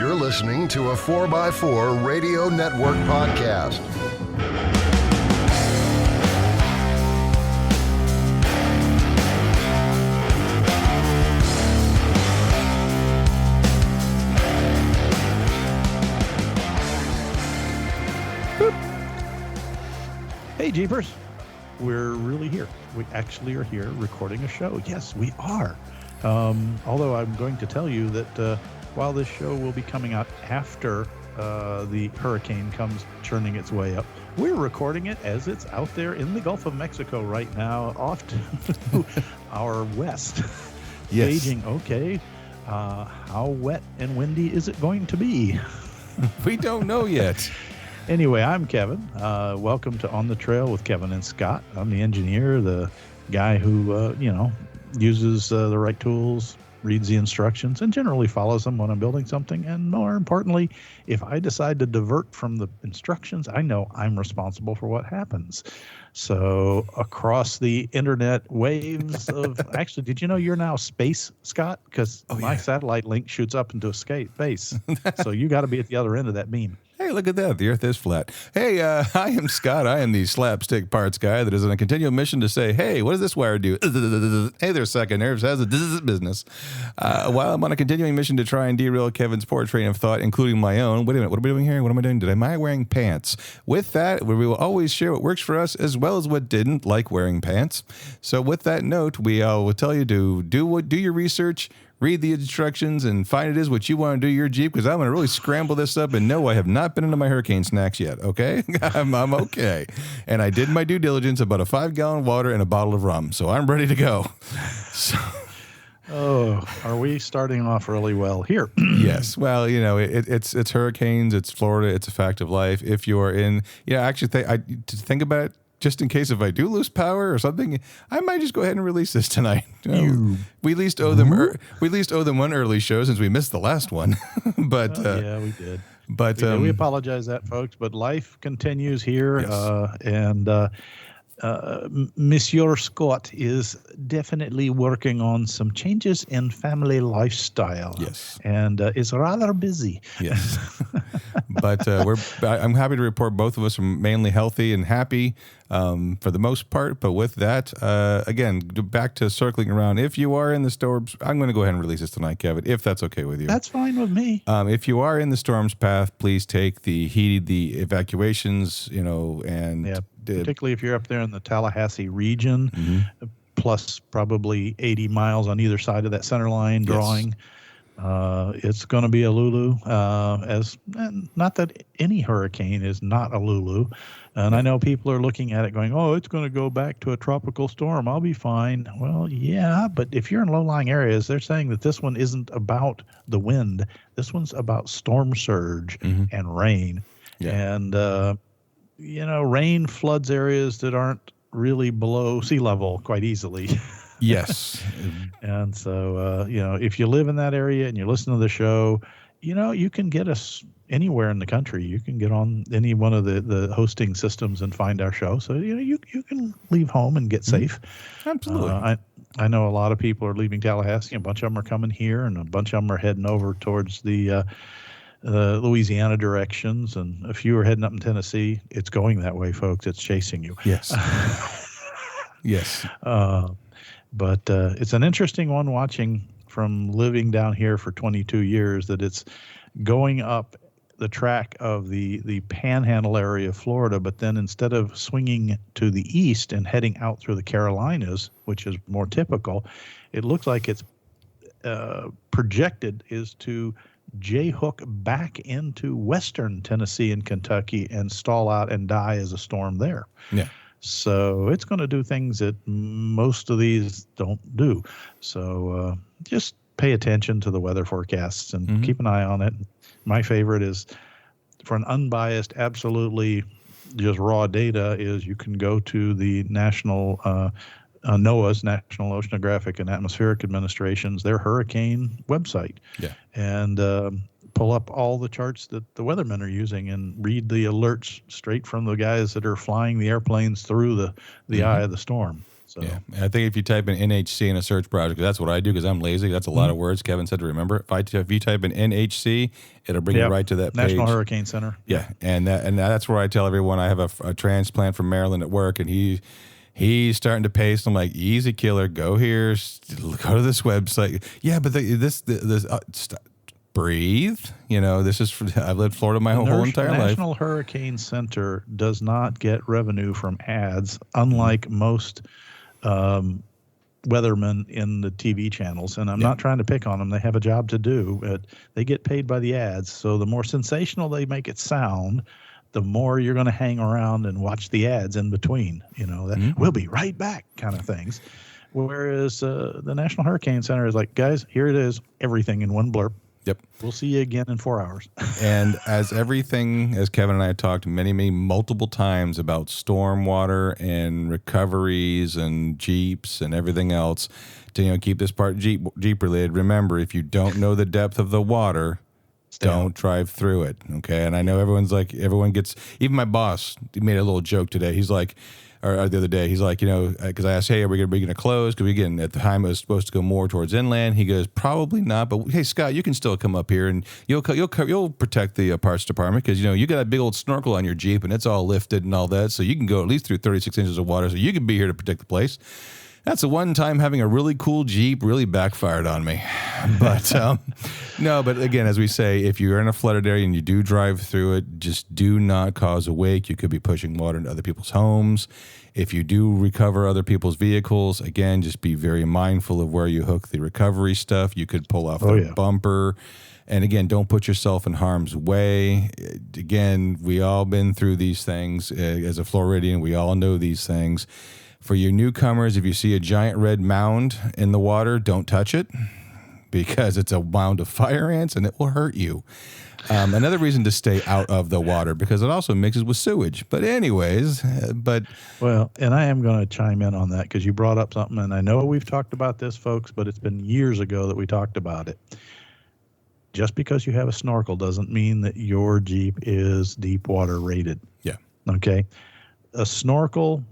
You're listening to a 4x4 Radio Network podcast. Hey, Jeepers. We're really here. We actually are here recording a show. Yes, we are. Although I'm going to tell you that while this show will be coming out after the hurricane comes churning its way up, we're recording it as it's out there in the Gulf of Mexico right now, off to our west. Yes. Gauging, okay, how wet and windy is it going to be? We don't know yet. Anyway, I'm Kevin. Welcome to On the Trail with Kevin and Scott. I'm the engineer, the guy who, uses the right tools, reads the instructions, and generally follows them when I'm building something. And more importantly, if I decide to divert from the instructions, I know I'm responsible for what happens. So across the internet waves of – actually, did you know you're now space, Scott? Because my satellite link shoots up into space. So you got to be at the other end of that beam. Hey, look at that. The earth is flat. Hey, I am Scott. I am the slapstick parts guy that is on a continual mission to say, hey, what does this wire do? Hey there, second nerves. How's the business? While I'm on a continuing mission to try and derail Kevin's poor train of thought, including my own. Wait a minute. What are we doing here? What am I doing? Am I wearing pants? With that, we will always share what works for us as well as what didn't, like wearing pants. So with that note, we will tell you to do your research, read the instructions, and find it is what you want to do your Jeep, because I'm going to really scramble this up. And no, I have not been into my hurricane snacks yet, okay? I'm okay. And I did my due diligence about a 5-gallon water and a bottle of rum, so I'm ready to go. So. Oh, are we starting off really well here? Yes. Well, it's hurricanes, it's Florida, it's a fact of life. If you're in, actually think about it. Just in case if I do lose power or something, I might just go ahead and release this tonight. We at least owe them. We at least owe them one early show since we missed the last one. But yeah, we did. But we apologize that, folks. But life continues here, yes. And Monsieur Scott is definitely working on some changes in family lifestyle. Yes, and is rather busy. Yes, but I'm happy to report both of us are mainly healthy and happy for the most part. But with that, again, back to circling around. If you are in the storms, I'm going to go ahead and release this tonight, Kevin, if that's okay with you. That's fine with me. If you are in the storm's path, please take the evacuations, and. Yeah. Particularly if you're up there in the Tallahassee region, plus probably 80 miles on either side of that center line drawing. Yes. It's going to be a Lulu, not that any hurricane is not a Lulu. And I know people are looking at it going, oh, it's going to go back to a tropical storm. I'll be fine. Well, yeah, but if you're in low-lying areas, they're saying that this one isn't about the wind. This one's about storm surge and rain. Yeah. And, rain floods areas that aren't really below sea level quite easily. Yes. And so, if you live in that area and you listen to the show, you can get us anywhere in the country. You can get on any one of the hosting systems and find our show. So, you can leave home and get safe. Absolutely. I know a lot of people are leaving Tallahassee. A bunch of them are coming here, and a bunch of them are heading over towards the Louisiana directions, and a few are heading up in Tennessee. It's going that way, folks. It's chasing you. Yes. Yes. But it's an interesting one watching from living down here for 22 years that it's going up the track of the panhandle area of Florida, but then instead of swinging to the east and heading out through the Carolinas, which is more typical, it looks like it's projected is to J-hook back into western Tennessee and Kentucky and stall out and die as a storm there. Yeah. So it's going to do things that most of these don't do. So just pay attention to the weather forecasts and keep an eye on it. My favorite is for an unbiased, absolutely just raw data is you can go to the national NOAA's National Oceanographic and Atmospheric Administration's, their hurricane website. Yeah. And pull up all the charts that the weathermen are using and read the alerts straight from the guys that are flying the airplanes through the eye of the storm. So yeah, I think if you type in NHC in a search browser, 'cause that's what I do because I'm lazy. That's a lot of words. Kevin said to remember. If you type in NHC, it'll bring you right to that National page. Hurricane Center. Yeah, and that's where I tell everyone I have a transplant from Maryland at work, and he's starting to pace. I'm like, easy killer, go here, go to this website. Yeah, but breathe. This is I've lived Florida my whole entire life. National Hurricane Center does not get revenue from ads, unlike most weathermen in the TV channels. And I'm not trying to pick on them. They have a job to do. But they get paid by the ads. So the more sensational they make it sound, the more you're going to hang around and watch the ads in between. We'll be right back kind of things. Whereas the National Hurricane Center is like, guys, here it is, everything in one blurb. Yep. We'll see you again in 4 hours. And as Kevin and I have talked multiple times about stormwater and recoveries and Jeeps and everything else to keep this part Jeep related. Remember, if you don't know the depth of the water, don't drive through it. Okay. And I know everyone gets, even my boss made a little joke today. He's like, or the other day, he's like, because I asked, hey, are we going to close? Because again, at the time it was supposed to go more towards inland. He goes, probably not. But hey, Scott, you can still come up here and you'll protect the parts department because you got a big old snorkel on your Jeep and it's all lifted and all that, so you can go at least through 36 inches of water, so you can be here to protect the place. That's the one time having a really cool Jeep really backfired on me. But no, but again, as we say, if you're in a flooded area and you do drive through it, just do not cause a wake. You could be pushing water into other people's homes. If you do recover other people's vehicles, again, just be very mindful of where you hook the recovery stuff. You could pull off the bumper. And again, don't put yourself in harm's way. Again, we all been through these things. As a Floridian, we all know these things. For your newcomers, if you see a giant red mound in the water, don't touch it because it's a mound of fire ants and it will hurt you. Another reason to stay out of the water because it also mixes with sewage. But anyways, Well, and I am going to chime in on that because you brought up something, and I know we've talked about this, folks, but it's been years ago that we talked about it. Just because you have a snorkel doesn't mean that your Jeep is deep water rated. Yeah. Okay. A snorkel,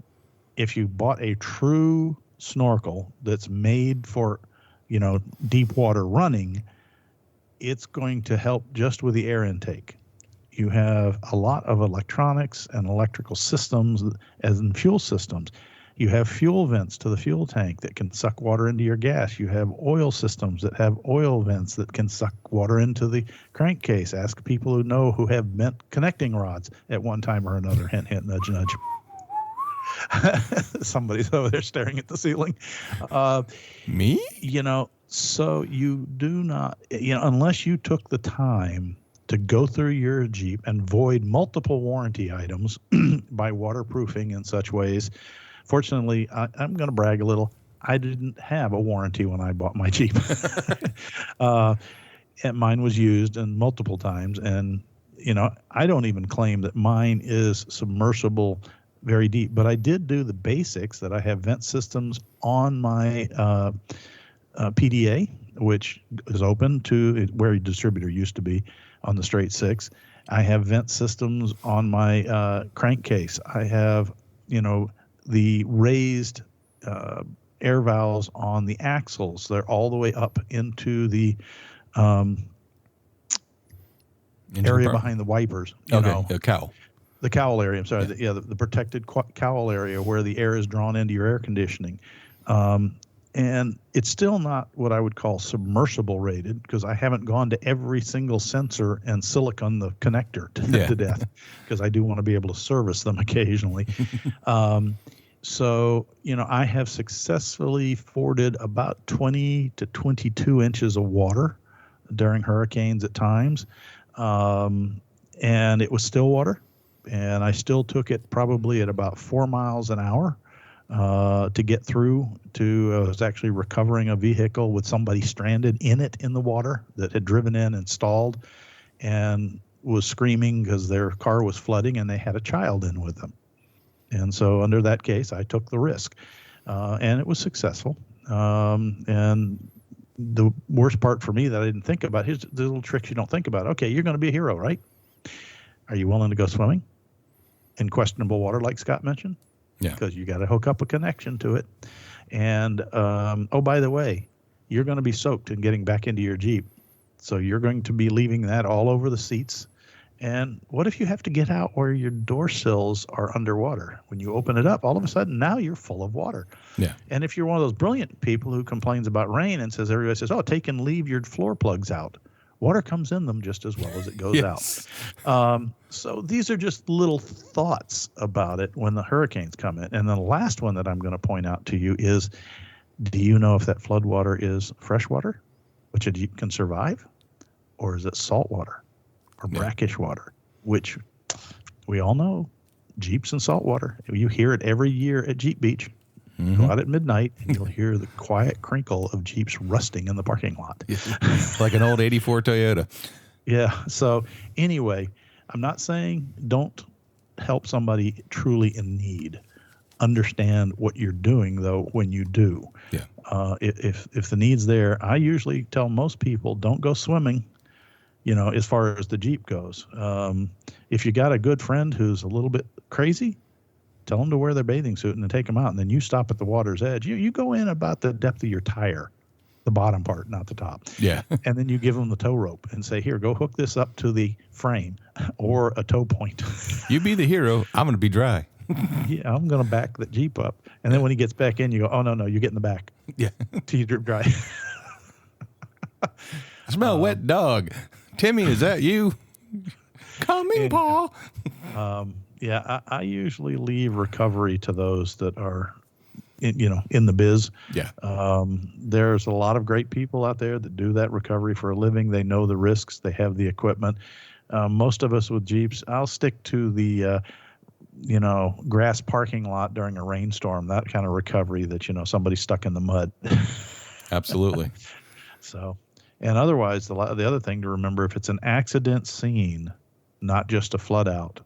if you bought a true snorkel that's made for, deep water running, it's going to help just with the air intake. You have a lot of electronics and electrical systems, as in fuel systems. You have fuel vents to the fuel tank that can suck water into your gas. You have oil systems that have oil vents that can suck water into the crankcase. Ask people who have bent connecting rods at one time or another. Hint, hint, nudge, nudge. Somebody's over there staring at the ceiling. Me? So you do not, unless you took the time to go through your Jeep and void multiple warranty items by waterproofing in such ways. Fortunately, I'm going to brag a little. I didn't have a warranty when I bought my Jeep. And mine was used and multiple times. And, I don't even claim that mine is submersible very deep, but I did do the basics that I have vent systems on my PDA, which is open to where your distributor used to be on the straight six. I have vent systems on my crankcase. I have, the raised air valves on the axles. They're all the way up into the area behind the wipers. The cowl. The cowl area. I'm sorry. The protected cowl area where the air is drawn into your air conditioning. And it's still not what I would call submersible rated because I haven't gone to every single sensor and silicone the connector to death because I do want to be able to service them occasionally. So, I have successfully forded about 20 to 22 inches of water during hurricanes at times. And it was still water. And I still took it probably at about 4 miles an hour to get through to, I was actually recovering a vehicle with somebody stranded in the water that had driven in and stalled and was screaming because their car was flooding and they had a child in with them. And so under that case, I took the risk and it was successful. And the worst part for me that I didn't think about, here's the little tricks you don't think about. Okay, you're going to be a hero, right? Are you willing to go swimming in questionable water like Scott mentioned? Yeah. because you got to hook up a connection to it. And, oh, by the way, you're going to be soaked in getting back into your Jeep. So you're going to be leaving that all over the seats. And what if you have to get out where your door sills are underwater? When you open it up, all of a sudden now you're full of water. Yeah. And if you're one of those brilliant people who complains about rain and says, everybody says, oh, take and leave your floor plugs out. Water comes in them just as well as it goes Yes. out. So these are just little thoughts about it when the hurricanes come in. And the last one that I'm going to point out to you is, do you know if that flood water is fresh water, which a Jeep can survive, or is it salt water or brackish water, which we all know, Jeeps and salt water. You hear it every year at Jeep Beach. Go out at midnight, and you'll hear the quiet crinkle of Jeeps rusting in the parking lot. Like an old 84 Toyota. Yeah. So anyway, I'm not saying don't help somebody truly in need. Understand what you're doing, though, when you do. Yeah. If the need's there, I usually tell most people, don't go swimming, as far as the Jeep goes. If you got a good friend who's a little bit crazy, tell them to wear their bathing suit and then take them out. And then you stop at the water's edge. You go in about the depth of your tire, the bottom part, not the top. Yeah. And then you give them the tow rope and say, here, go hook this up to the frame or a tow point. You be the hero. I'm going to be dry. Yeah, I'm going to back the Jeep up. And then when he gets back in, you go, oh, no, you get in the back. Yeah. Till you drip dry. I smell a wet dog. Timmy, is that you? Coming, Paul. Yeah, I usually leave recovery to those that are, in the biz. Yeah. There's a lot of great people out there that do that recovery for a living. They know the risks. They have the equipment. Most of us with Jeeps, I'll stick to the, grass parking lot during a rainstorm, that kind of recovery that, somebody's stuck in the mud. Absolutely. So, and otherwise, the other thing to remember, if it's an accident scene, not just a flood out,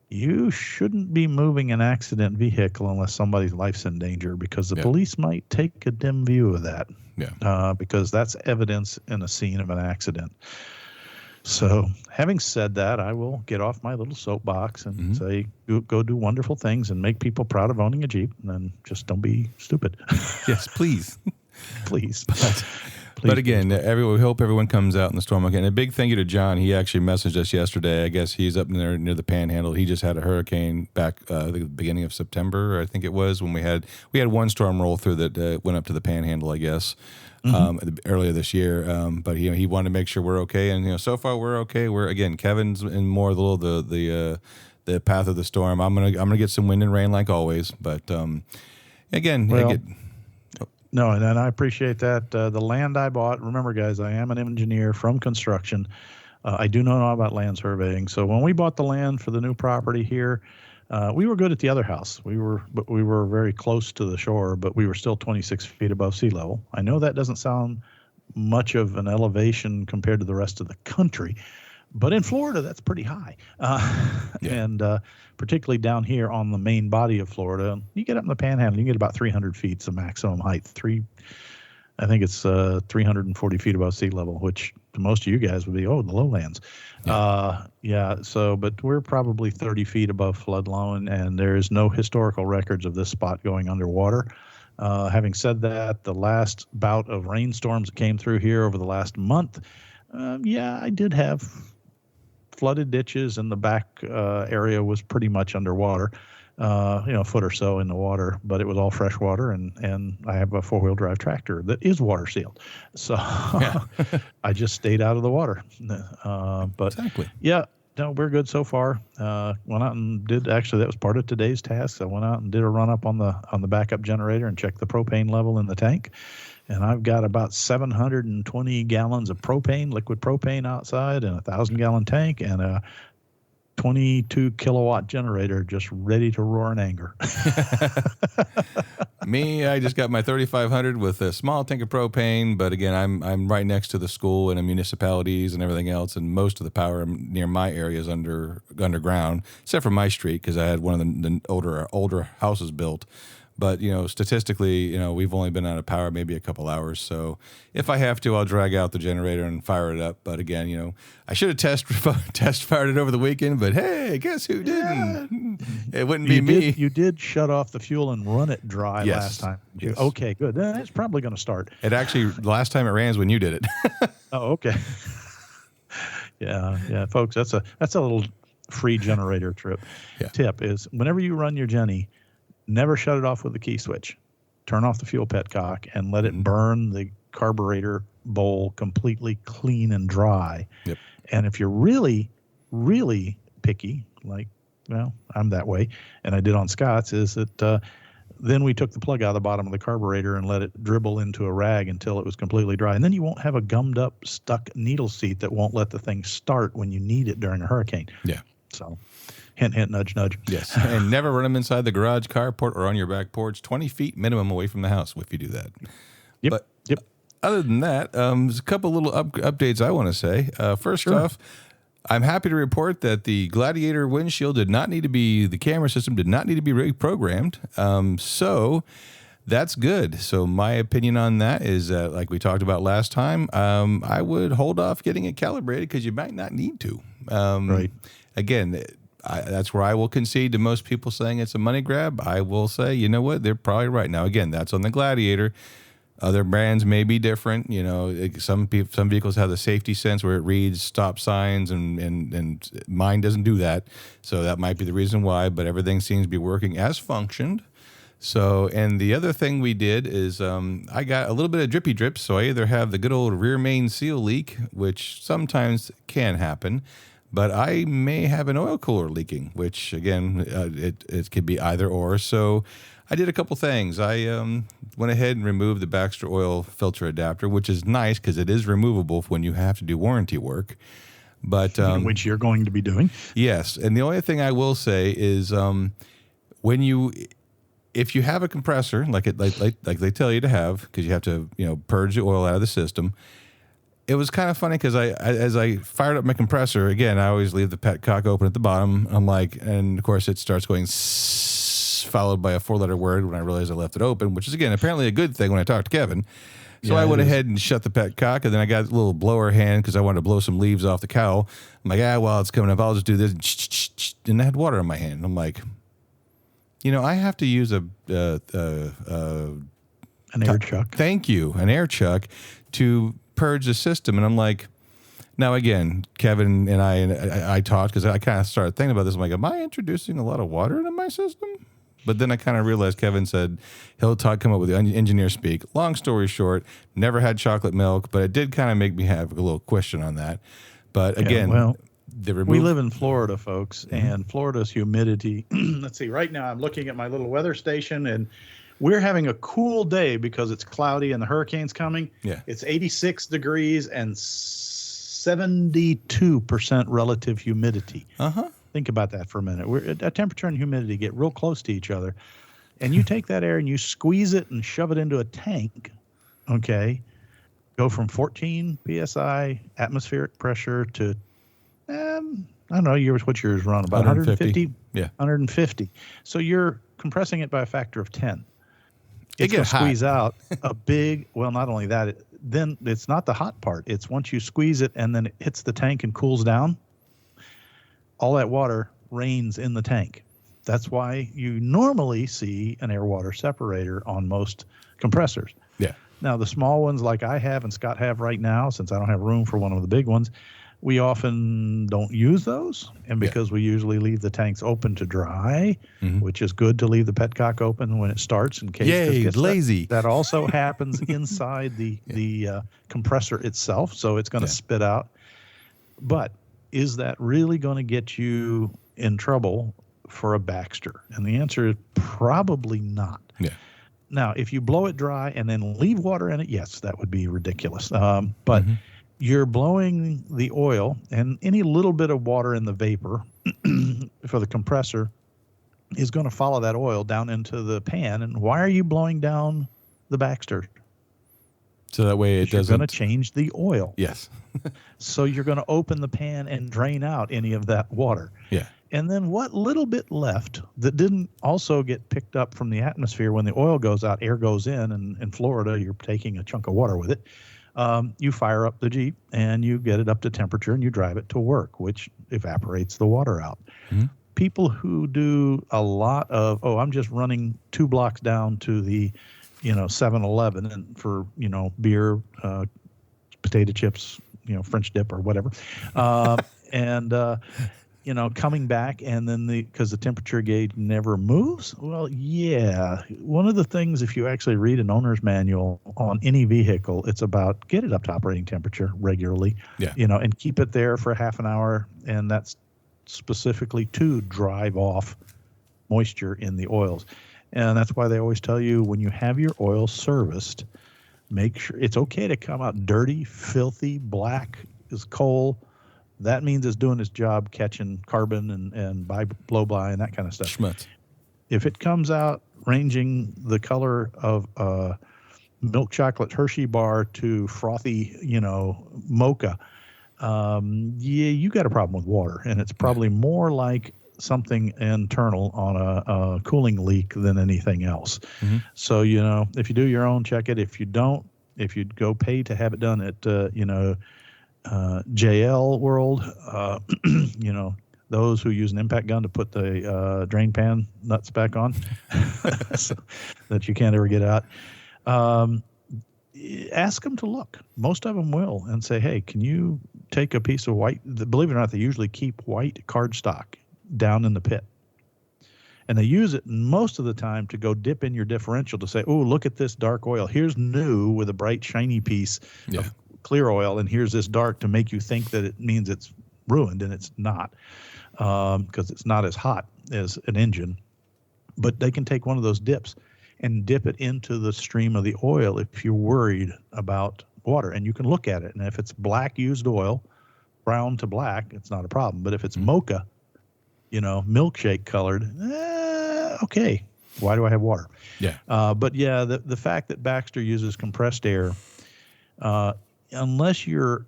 you shouldn't be moving an accident vehicle unless somebody's life's in danger, because the police might take a dim view of that. Yeah. Because that's evidence in a scene of an accident. So having said that, I will get off my little soapbox and say, go do wonderful things and make people proud of owning a Jeep, and then just don't be stupid. Yes, please. Please. But again, we hope everyone comes out in the storm again. And a big thank you to John. He actually messaged us yesterday. I guess he's up there near the Panhandle. He just had a hurricane back the beginning of September, I think it was, when we had one storm roll through that went up to the Panhandle, I guess, earlier this year. But he wanted to make sure we're okay, and so far we're okay. We're again, Kevin's in more the path of the storm. I'm gonna get some wind and rain like always, but again. No, and I appreciate that. The land I bought, remember, guys, I am an engineer from construction. I do know about land surveying. So when we bought the land for the new property here, we were good at the other house. We were very close to the shore, but we were still 26 feet above sea level. I know that doesn't sound much of an elevation compared to the rest of the country, but in Florida, that's pretty high. And particularly down here on the main body of Florida, you get up in the Panhandle, you get about 300 feet, the maximum height. I think it's 340 feet above sea level, which to most of you guys would be, the lowlands. But we're probably 30 feet above flood line, and there is no historical records of this spot going underwater. Having said that, the last bout of rainstorms that came through here over the last month, I did have flooded ditches, and the back area was pretty much underwater, a foot or so in the water, but it was all fresh water, and I have a 4-wheel drive tractor that is water sealed. So I just stayed out of the water. But exactly. No, we're good so far. Went out and that was part of today's task. I went out and did a run up on the backup generator and checked the propane level in the tank. And I've got about 720 gallons of liquid propane outside, and a 1,000-gallon tank, and a 22 kilowatt generator just ready to roar in anger. Me, I just got my 3,500 with a small tank of propane, but again, I'm right next to the school and the municipalities and everything else, and most of the power near my area is underground, except for my street, because I had one of the older houses built. But, statistically, we've only been out of power maybe a couple hours. So if I have to, I'll drag out the generator and fire it up. But again, I should have test fired it over the weekend. But hey, guess who didn't? It wouldn't be me. You did shut off the fuel and run it dry Yes. last time. Yes. Okay, good. Then it's probably going to start. It actually, last time it ran is when you did it. Oh, okay. Yeah, folks, that's a little free generator trip. Yeah. Tip is whenever you run your Jenny, never shut it off with the key switch. Turn off the fuel petcock and let it burn the carburetor bowl completely clean and dry. Yep. And if you're really, really picky, like, well, I'm that way, and I did on Scott's, is that then we took the plug out of the bottom of the carburetor and let it dribble into a rag until it was completely dry. And then you won't have a gummed up, stuck needle seat that won't let the thing start when you need it during a hurricane. Yeah. So, hint, hint, nudge, nudge. Yes. And never run them inside the garage, carport, or on your back porch. 20 feet minimum away from the house if you do that. Yep. But yep. other than that, there's a couple little updates I want to say. First off, I'm happy to report that the Gladiator windshield the camera system did not need to be reprogrammed. So that's good. So my opinion on that is that, like we talked about last time, I would hold off getting it calibrated because you might not need to. Right. Again, that's where I will concede to most people saying it's a money grab. I will say, you know what? They're probably right. Now, again, that's on the Gladiator. Other brands may be different. Some vehicles have the safety sense where it reads stop signs, and mine doesn't do that. So that might be the reason why, but everything seems to be working as functioned. So, and the other thing we did is I got a little bit of drippy drips. So I either have the good old rear main seal leak, which sometimes can happen, but I may have an oil cooler leaking, which again, it could be either or. So I did a couple things. I went ahead and removed the Baxter oil filter adapter, which is nice because it is removable when you have to do warranty work. But which you're going to be doing. Yes, and the only thing I will say is if you have a compressor like they tell you to have, because you have to purge the oil out of the system. It was kind of funny because as I fired up my compressor again, I always leave the petcock open at the bottom. I'm like, and of course it starts going followed by a 4-letter word when I realized I left it open, which is again apparently a good thing when I talked to Kevin. So I went ahead and shut the petcock, and then I got a little blower hand because I wanted to blow some leaves off the cowl. I'm like, while it's coming up, I'll just do this, and I had water in my hand. I'm like, I have to use an air chuck. Thank you, an air chuck to purge the system. And I'm like, now again, Kevin and I talked because I kind of started thinking about this. I'm like, am I introducing a lot of water into my system? But then I kind of realized Kevin said he'll come up with the engineer speak. Long story short, never had chocolate milk, but it did kind of make me have a little question on that. But again, we live in Florida, folks, and Florida's humidity. Let's see. Right now, I'm looking at my little weather station, and we're having a cool day because it's cloudy and the hurricane's coming. Yeah. It's 86 degrees and 72% relative humidity. Uh-huh. Think about that for a minute. A temperature and humidity get real close to each other. And you take that air and you squeeze it and shove it into a tank, okay? Go from 14 PSI atmospheric pressure to, I don't know, what's yours run? About 150? Yeah. 150. So you're compressing it by a factor of 10. It's going to hot. squeeze out a big, well, not only that, then it's not the hot part. It's once you squeeze it and then it hits the tank and cools down, all that water rains in the tank. That's why you normally see an air-water separator on most compressors. Yeah. Now, the small ones like I have and Scott have right now, since I don't have room for one of the big ones, we often don't use those. And because we usually leave the tanks open to dry, which is good to leave the petcock open when it starts in case it gets lazy. That also happens inside the compressor itself, so it's going to spit out. But is that really going to get you in trouble for a Baxter? And the answer is probably not. Yeah. Now, if you blow it dry and then leave water in it, yes, that would be ridiculous. But you're blowing the oil, and any little bit of water in the vapor for the compressor is going to follow that oil down into the pan. And why are you blowing down the Baxter? So that way it doesn't. You're going to change the oil. Yes. So you're going to open the pan and drain out any of that water. Yeah. And then what little bit left that didn't also get picked up from the atmosphere when the oil goes out, air goes in, and in Florida, you're taking a chunk of water with it. You fire up the Jeep and you get it up to temperature and you drive it to work, which evaporates the water out. Mm-hmm. People who do a lot of, I'm just running 2 blocks down to the, 7-Eleven and for, beer, potato chips, French dip or whatever. Coming back and then because the temperature gauge never moves. Well, yeah. One of the things, if you actually read an owner's manual on any vehicle, it's about get it up to operating temperature regularly, and keep it there for half an hour. And that's specifically to drive off moisture in the oils. And that's why they always tell you when you have your oil serviced, make sure it's okay to come out dirty, filthy, black as coal. That means it's doing its job catching carbon and blow-by and that kind of stuff. Schmutz. If it comes out ranging the color of a milk chocolate Hershey bar to frothy, mocha, you got a problem with water. And it's probably more like something internal on a cooling leak than anything else. Mm-hmm. So, if you do your own, check it. If you don't, if you go pay to have it done at, JL World, those who use an impact gun to put the drain pan nuts back on so that you can't ever get out. Ask them to look. Most of them will and say, hey, can you take a piece of white, believe it or not, they usually keep white cardstock down in the pit. And they use it most of the time to go dip in your differential to say, oh, look at this dark oil. Here's new with a bright, shiny piece of clear oil, and here's this dark to make you think that it means it's ruined, and it's not, because it's not as hot as an engine. But they can take one of those dips and dip it into the stream of the oil if you're worried about water. And you can look at it, and if it's black used oil, brown to black, it's not a problem. But if it's mocha, milkshake colored, okay, why do I have water? Yeah. But yeah, the fact that Baxter uses compressed air, unless your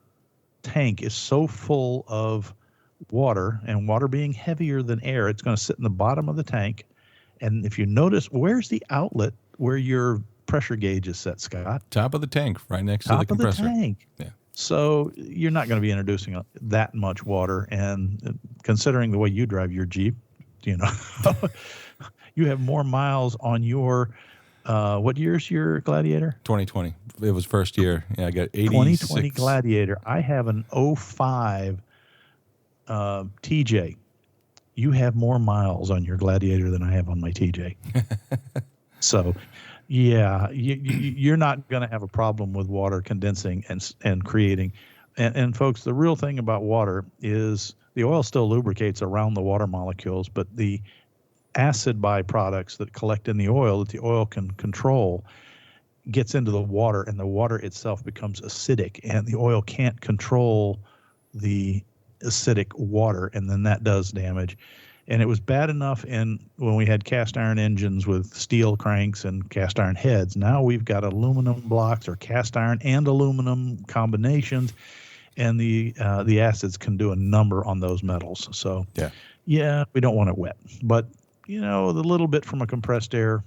tank is so full of water, and water being heavier than air, it's going to sit in the bottom of the tank. And if you notice, where's the outlet where your pressure gauge is set, Scott? Top of the tank, right next to the compressor. Top of the tank. Yeah. So you're not going to be introducing that much water. And considering the way you drive your Jeep, you have more miles on your, what year's your Gladiator? 2020. It was first year. Yeah, I got 86. 2020 Gladiator. I have an 05 TJ. You have more miles on your Gladiator than I have on my TJ. So, yeah, you're not going to have a problem with water condensing and creating. And folks, the real thing about water is the oil still lubricates around the water molecules, but the acid byproducts that collect in the oil that the oil can control gets into the water, and the water itself becomes acidic, and the oil can't control the acidic water, and then that does damage. And it was bad enough when we had cast iron engines with steel cranks and cast iron heads. Now we've got aluminum blocks or cast iron and aluminum combinations, and the acids can do a number on those metals. So yeah, we don't want it wet, but the little bit from a compressed air,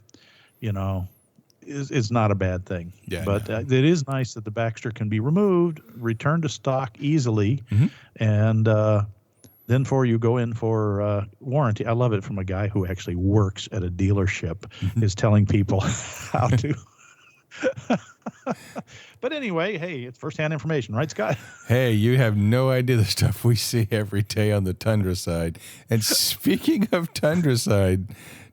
is not a bad thing. Yeah, but it is nice that the Baxter can be removed, returned to stock easily, and then you go in for warranty. I love it from a guy who actually works at a dealership is telling people how to. But anyway, hey, it's firsthand information, right, Scott? Hey, you have no idea the stuff we see every day on the Tundra side. And speaking of Tundra side,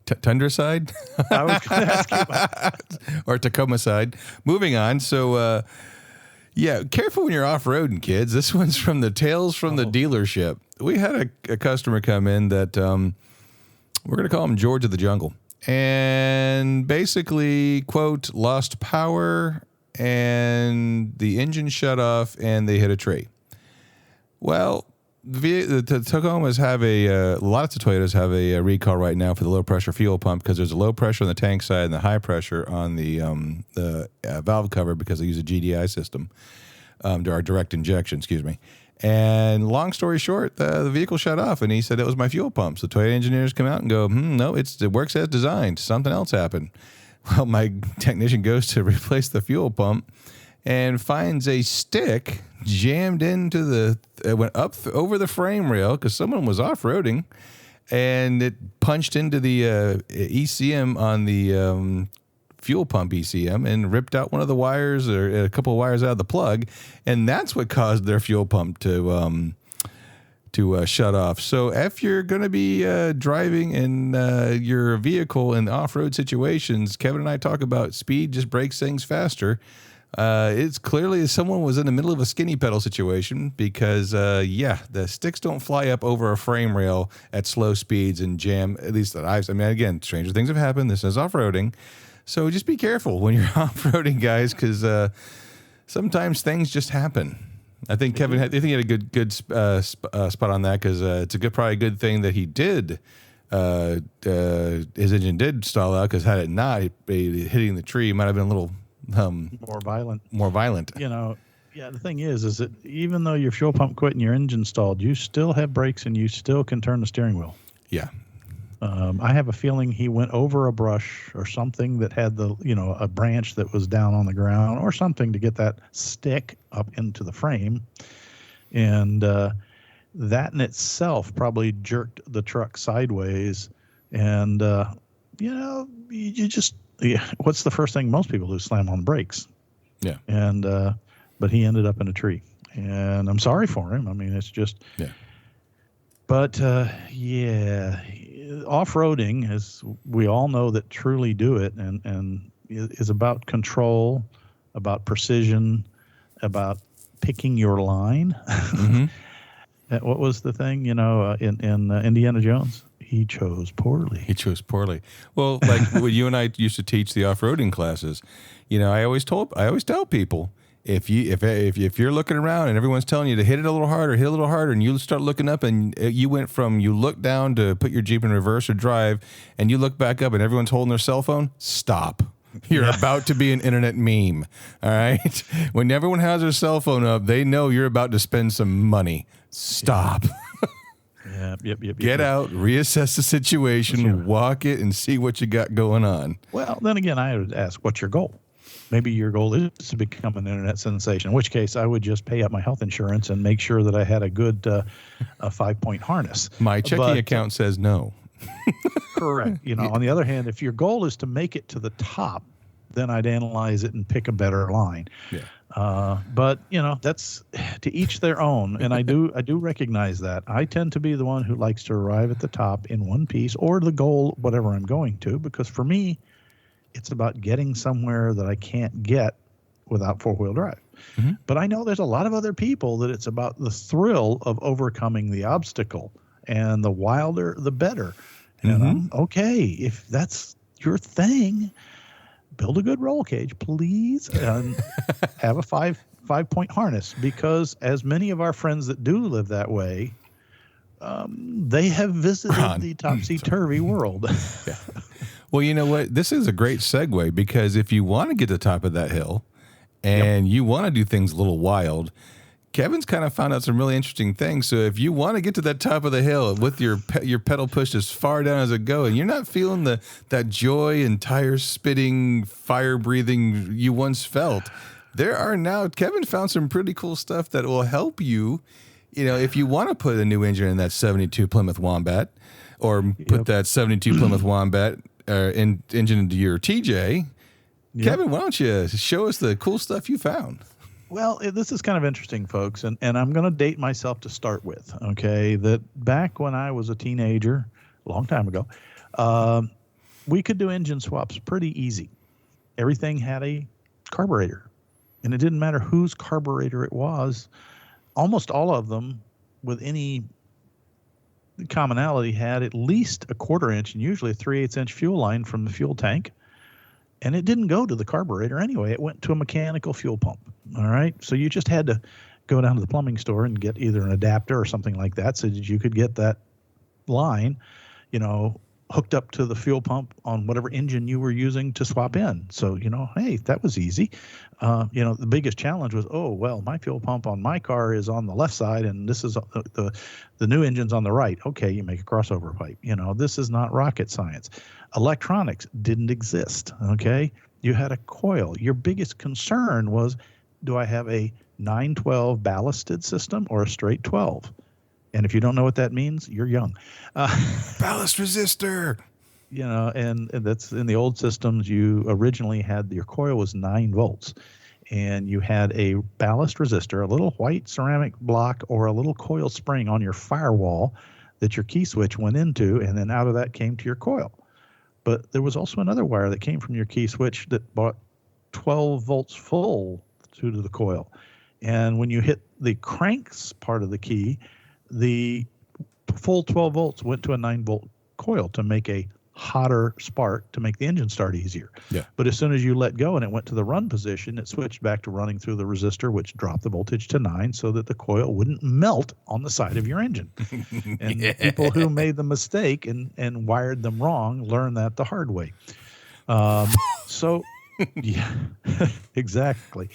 Tundra side? I was going to ask you about or Tacoma side. Moving on. So, careful when you're off-roading, kids. This one's from the Tales from the Dealership. We had a customer come in that we're going to call him George of the Jungle. And basically, quote, lost power and the engine shut off and they hit a tree. Well, the Tacomas have lots of Toyotas have a recall right now for the low pressure fuel pump because there's a low pressure on the tank side and the high pressure on the valve cover because they use a GDI system, or direct injection, excuse me. And long story short, the vehicle shut off, and he said it was my fuel pump. So Toyota engineers come out and go, no, it works as designed. Something else happened. Well, my technician goes to replace the fuel pump and finds a stick jammed into it went up over the frame rail because someone was off-roading, and it punched into the ECM on the fuel pump ECM and ripped out one of the wires or a couple of wires out of the plug, and that's what caused their fuel pump to shut off. So if you're going to be driving in your vehicle in off-road situations, Kevin and I talk about speed just breaks things faster. It's clearly someone was in the middle of a skinny pedal situation because, the sticks don't fly up over a frame rail at slow speeds and jam, at least that I mean, again, stranger things have happened. This is off-roading. So just be careful when you're off-roading, guys, because sometimes things just happen. I think Kevin had a good spot on that because it's probably a good thing that he did. His engine did stall out because had it not, hitting the tree might have been a little more violent. The thing is that even though your fuel pump quit and your engine stalled, you still have brakes and you still can turn the steering wheel. Yeah. I have a feeling he went over a brush or something that had a branch that was down on the ground or something to get that stick up into the frame. And that in itself probably jerked the truck sideways. And, what's the first thing most people do? Slam on the brakes. Yeah. And, but he ended up in a tree. And I'm sorry for him. I mean, it's just. Yeah. But, off-roading, as we all know that truly do it, and is about control, about precision, about picking your line. Mm-hmm. What was the thing, in Indiana Jones? He chose poorly. Well, like when you and I used to teach the off-roading classes, I always tell people, if you're looking around and everyone's telling you to hit it a little harder, and you start looking up and you look down to put your Jeep in reverse or drive, and you look back up and everyone's holding their cell phone, stop. You're about to be an internet meme. All right. When everyone has their cell phone up, they know you're about to spend some money. Stop. Yep. Get out, reassess the situation, walk it, and see what you got going on. Well, then again, I would ask, what's your goal? Maybe your goal is to become an internet sensation, in which case I would just pay up my health insurance and make sure that I had a good 5-point harness. My checking account says no. Correct. On the other hand, if your goal is to make it to the top, then I'd analyze it and pick a better line. Yeah. But that's to each their own, and I do recognize that. I tend to be the one who likes to arrive at the top in one piece or the goal, whatever I'm going to, because for me, it's about getting somewhere that I can't get without four-wheel drive. Mm-hmm. But I know there's a lot of other people that it's about the thrill of overcoming the obstacle, and the wilder, the better. And okay, if that's your thing, build a good roll cage, please, and have a five-point harness, because as many of our friends that do live that way, they have visited the topsy-turvy world. Yeah. Well, you know what? This is a great segue, because if you want to get to the top of that hill and you want to do things a little wild, Kevin's kind of found out some really interesting things. So if you want to get to that top of the hill with your pedal pushed as far down as it go, and you're not feeling that joy and tire spitting, fire breathing you once felt, Kevin found some pretty cool stuff that will help you. If you want to put a new engine in that 72 Plymouth Wombat, or put that 72 Plymouth Wombat engine into your TJ, Kevin, why don't you show us the cool stuff you found? Well, this is kind of interesting, folks, and I'm going to date myself to start with, okay, that back when I was a teenager, a long time ago, we could do engine swaps pretty easy. Everything had a carburetor, and it didn't matter whose carburetor it was. Almost all of them, with any commonality, had at least a 1/4 inch and usually a 3/8 inch fuel line from the fuel tank. And it didn't go to the carburetor anyway. It went to a mechanical fuel pump. All right. So you just had to go down to the plumbing store and get either an adapter or something like that so that you could get that line, hooked up to the fuel pump on whatever engine you were using to swap in. So, hey, that was easy. The biggest challenge was, oh, well, my fuel pump on my car is on the left side and this is the new engine's on the right. Okay, you make a crossover pipe. This is not rocket science. Electronics didn't exist, okay? You had a coil. Your biggest concern was, do I have a 912 ballasted system or a straight 12? And if you don't know what that means, you're young. Ballast resistor. And that's in the old systems. You originally had your coil was 9 volts, and you had a ballast resistor, a little white ceramic block or a little coil spring on your firewall that your key switch went into, and then out of that came to your coil. But there was also another wire that came from your key switch that brought 12 volts full to the coil. And when you hit the cranks part of the key, the full 12 volts went to a 9-volt coil to make a hotter spark to make the engine start easier. Yeah. But as soon as you let go and it went to the run position, it switched back to running through the resistor, which dropped the voltage to 9 so that the coil wouldn't melt on the side of your engine. And people who made the mistake and wired them wrong learned that the hard way. Yeah, exactly.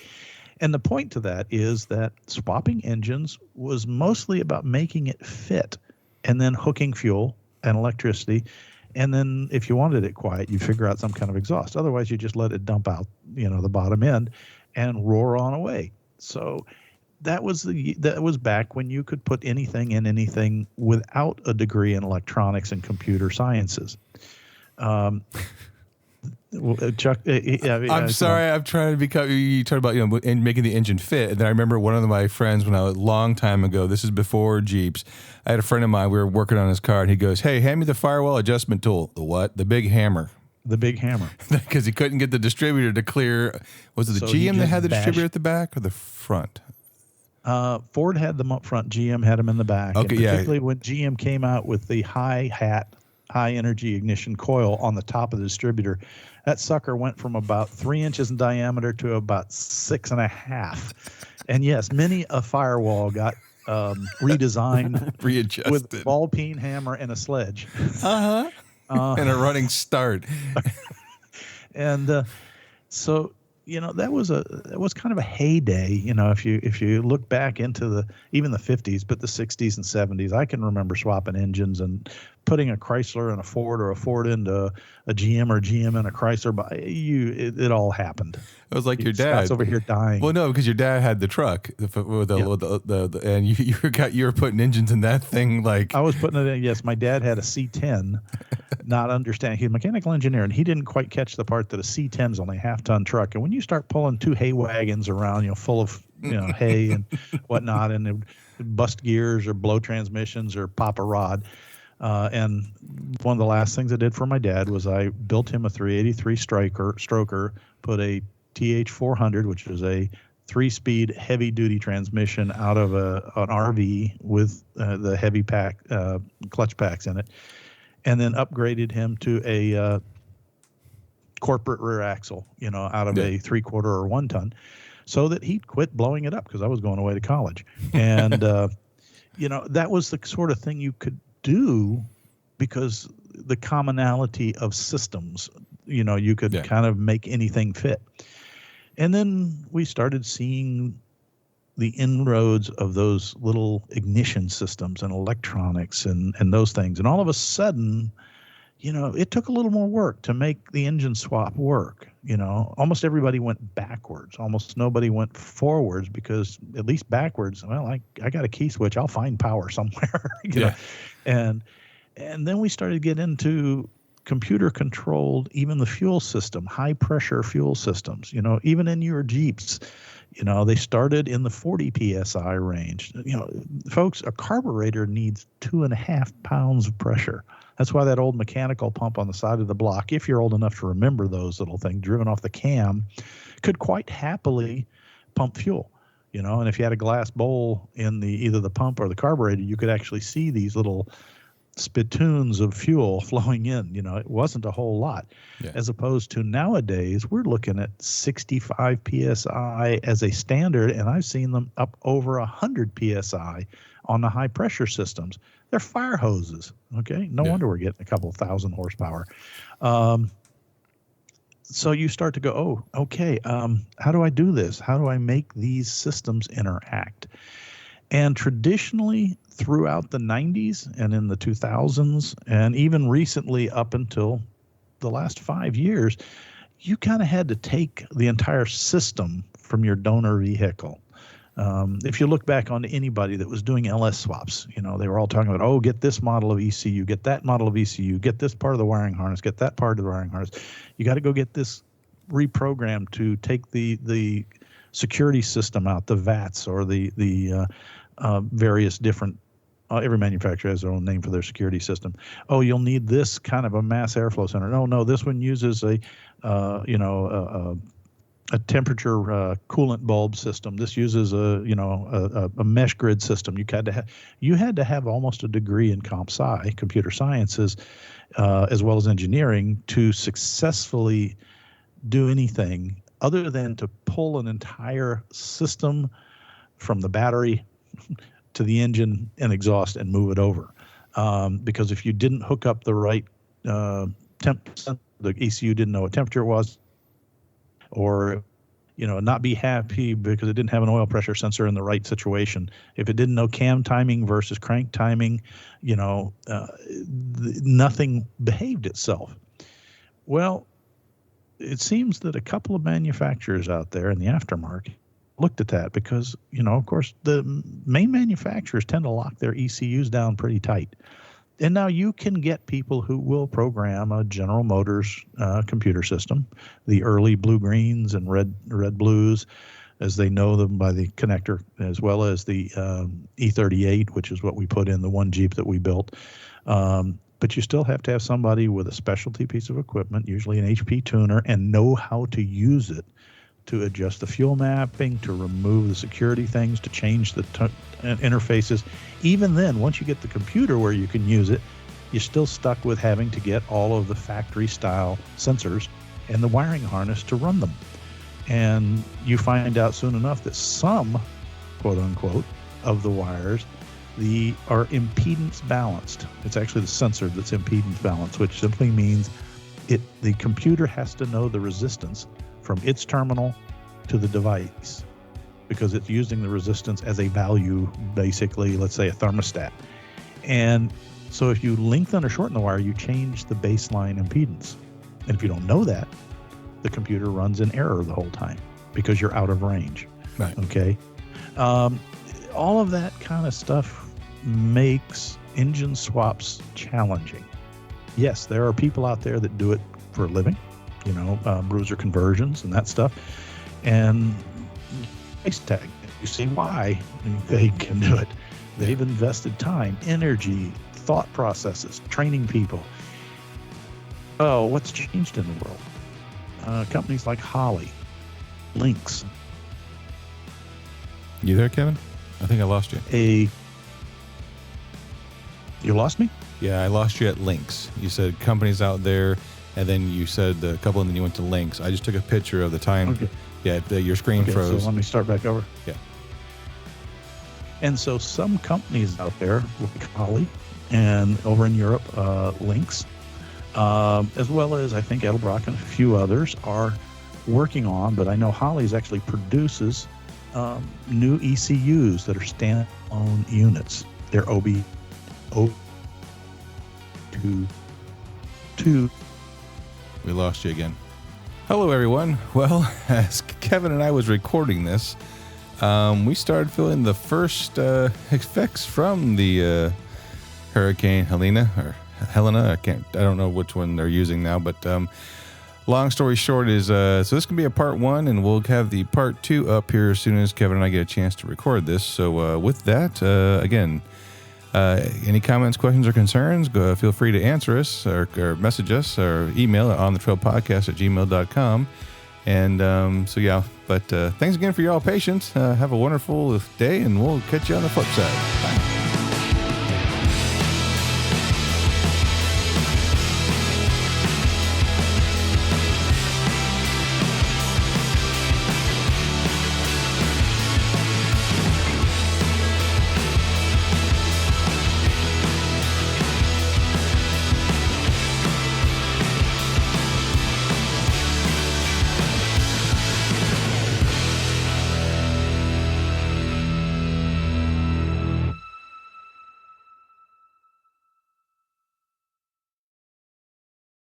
And the point to that is that swapping engines was mostly about making it fit and then hooking fuel and electricity. And then if you wanted it quiet, you figure out some kind of exhaust. Otherwise, you just let it dump out, the bottom end and roar on away. So that was back when you could put anything in anything without a degree in electronics and computer sciences. Chuck, I'm sorry. I'm trying to become. You talked about and making the engine fit, and then I remember one of my friends when I was a long time ago. This is before Jeeps. I had a friend of mine. We were working on his car, and he goes, "Hey, hand me the firewall adjustment tool." The what? The big hammer. The big hammer. Because he couldn't get the distributor to clear. Was it the GM that had the distributor at the back or the front? Ford had them up front. GM had them in the back. Okay, and particularly when GM came out with the high energy ignition coil on the top of the distributor. That sucker went from about 3 inches in diameter to about 6.5. And yes, many a firewall got redesigned, readjusted with a ball peen hammer and a sledge. And a running start. And so that was kind of a heyday. If you look back into even the 50s, but the 60s and 70s, I can remember swapping engines and putting a Chrysler and a Ford or a Ford into a GM or GM and a Chrysler. But it all happened. It was like your dad. Scott's over here dying. Well, no, because your dad had the truck and you were putting engines in that thing. Like I was putting it in. Yes, my dad had a C10. Not understanding, he's a mechanical engineer, and he didn't quite catch the part that a C10 is only a half-ton truck. And when you start pulling 2 hay wagons around, full of hay and whatnot, and it would bust gears or blow transmissions or pop a rod. And one of the last things I did for my dad was I built him a 383 stroker, put a TH400, which is a 3-speed heavy-duty transmission out of an RV with the heavy pack clutch packs in it. And then upgraded him to a corporate rear axle, out of a 3/4 or 1 ton, so that he'd quit blowing it up because I was going away to college. And, that was the sort of thing you could do because the commonality of systems, you could kind of make anything fit. And then we started seeing the inroads of those little ignition systems and electronics and those things. And all of a sudden, it took a little more work to make the engine swap work. Almost everybody went backwards. Almost nobody went forwards because at least backwards, well, I got a key switch. I'll find power somewhere. you know? And then we started to get into computer controlled, even the fuel system, high pressure fuel systems, even in your Jeeps. They started in the 40 PSI range. Folks, a carburetor needs 2.5 pounds of pressure. That's why that old mechanical pump on the side of the block, if you're old enough to remember those little things driven off the cam, could quite happily pump fuel. And if you had a glass bowl in either the pump or the carburetor, you could actually see these little spittoons of fuel flowing in. It wasn't a whole lot. Yeah. As opposed to nowadays, we're looking at 65 psi as a standard, and I've seen them up over 100 psi on the high pressure systems. They're fire hoses. Okay, no wonder we're getting a couple thousand horsepower. So you start to go, oh, okay, how do I do this? How do I make these systems interact? And traditionally, throughout the 90s and in the 2000s, and even recently up until the last 5 years, you kind of had to take the entire system from your donor vehicle. If you look back on anybody that was doing LS swaps, they were all talking about, get this model of ECU, get that model of ECU, get this part of the wiring harness, get that part of the wiring harness. You got to go get this reprogrammed to take the security system out, the VATs or the various different. Every manufacturer has their own name for their security system. Oh, you'll need this kind of a mass airflow center. No, this one uses a temperature coolant bulb system. This uses a mesh grid system. You had to have almost a degree in comp sci, computer sciences, as well as engineering, to successfully do anything other than to pull an entire system from the battery to the engine and exhaust and move it over. Because if you didn't hook up the right temp, the ECU didn't know what temperature it was, or not be happy because it didn't have an oil pressure sensor in the right situation. If it didn't know cam timing versus crank timing, nothing behaved itself. Well, it seems that a couple of manufacturers out there in the aftermarket looked at that because, of course, the main manufacturers tend to lock their ECUs down pretty tight. And now you can get people who will program a General Motors computer system, the early blue-greens and red-blues, as they know them by the connector, as well as the E38, which is what we put in the one Jeep that we built. But you still have to have somebody with a specialty piece of equipment, usually an HP tuner, and know how to use it to adjust the fuel mapping, to remove the security things, to change the interfaces. Even then, once you get the computer where you can use it, you're still stuck with having to get all of the factory-style sensors and the wiring harness to run them. And you find out soon enough that some, quote-unquote, of the wires are impedance balanced. It's actually the sensor that's impedance balanced, which simply means the computer has to know the resistance from its terminal to the device, because it's using the resistance as a value, basically, let's say a thermostat. And so if you lengthen or shorten the wire, you change the baseline impedance. And if you don't know that, the computer runs in error the whole time because you're out of range. Right. Okay. All of that kind of stuff makes engine swaps challenging. Yes, there are people out there that do it for a living, bruiser conversions and that stuff. And price tag, you see why they can do it. They've invested time, energy, thought processes, training people. Oh, what's changed in the world? Companies like Holley, Lynx. You there, Kevin? I think I lost you. You lost me? Yeah, I lost you at Lynx. You said companies out there, and then you said a couple, and then you went to Lynx. I just took a picture of the time. Okay. Yeah, your screen froze. So let me start back over. Yeah. And so some companies out there, like Holley, and over in Europe, Lynx, as well as I think Edelbrock and a few others, are working on, but I know Holley's actually produces new ECUs that are standalone units. They're OB2. We lost you again. Hello, everyone. Well, as Kevin and I was recording this, we started feeling the first effects from the Hurricane Helena. I don't know which one they're using now, but long story short is, so this can be a part one, and we'll have the part two up here as soon as Kevin and I get a chance to record this. So with that, again, any comments, questions, or concerns, feel free to answer us or message us or email at onthetrailpodcast@gmail.com. And so, yeah, but thanks again for your all patience. Have a wonderful day, and we'll catch you on the flip side. Bye.